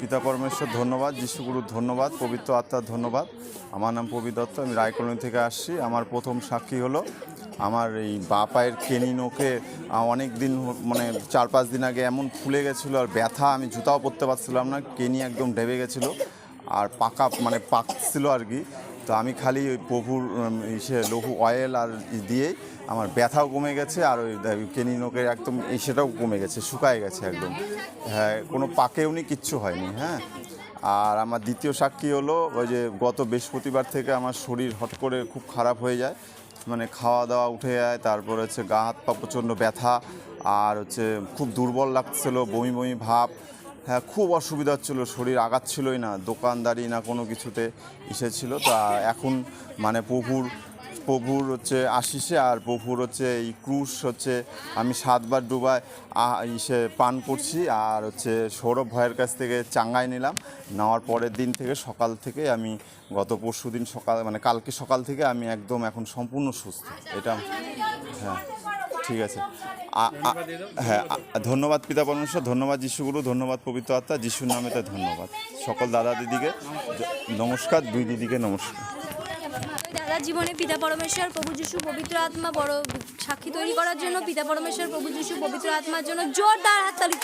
পিতা পরমেশ্বর ধন্যবাদ, যিশুগুরু ধন্যবাদ, পবিত্র আত্মার ধন্যবাদ। আমার নাম প্রবীর দত্ত, আমি রায়কলোনি থেকে আসছি। আমার প্রথম সাক্ষী হলো আমার এই বাঁ পায়ের কেনি নোকে অনেক দিন মানে 4-5 দিন আগে এমন ফুলে গেছিলো আর ব্যথা, আমি জুতাও পরতে পারছিলাম না, কেনি একদম ডেবে গেছিলো আর পাকা মানে পাকছিল আর কি। তো আমি খালি ওই প্রভুর লঘু অয়েল আর দিয়েই আমার ব্যথাও কমে গেছে আর ওই কেনি নোকের একদম সেটাও কমে গেছে, শুকায় গেছে একদম। হ্যাঁ, কোনো পাকেওনি, কিচ্ছু হয়নি। হ্যাঁ, আর আমার দ্বিতীয় সাক্ষী হলো ওই যে গত বৃহস্পতিবার থেকে আমার শরীর হট করে খুব খারাপ হয়ে যায়, মানে খাওয়া দাওয়া উঠে যায়, তারপর হচ্ছে গা হাত পা প্রচণ্ড ব্যথা আর হচ্ছে খুব দুর্বল লাগছিলো, বমি বমি ভাব। হ্যাঁ, খুব অসুবিধা হচ্ছিলো, শরীর আগাচ্ছিলোই না, দোকানদারি না কোনো কিছুতে এসেছিলো। তা এখন মানে প্রভুর হচ্ছে আশিসে আর প্রভুর হচ্ছে এই ক্রুশ হচ্ছে আমি 7 বার ডুবায় পান করছি আর হচ্ছে সৌরভ ভাইয়ের কাছ থেকে চাঙ্গাই নিলাম। নেওয়ার পরের দিন থেকে সকাল থেকে আমি গত পরশু দিন সকাল মানে কালকে সকাল থেকে আমি একদম এখন সম্পূর্ণ সুস্থ। এটা হ্যাঁ, ঠিক আছে। হ্যাঁ, ধন্যবাদ পিতা পরমেশ্বর, ধন্যবাদ যিশুগুরু, ধন্যবাদ পবিত্র আত্মা, যিশুর নামেতে ধন্যবাদ। সকল দাদা দিদিকে নমস্কার, 2 দিদিকে নমস্কার। দাদা জীবনে পিতা পরমেশ্বর, প্রভু যিশু, পবিত্র আত্মা বড় সাক্ষী তৈরি করার জন্য, পিতা পরমেশ্বর, প্রভু যিশু, পবিত্র আত্মার জন্য জোরদার হাততালি।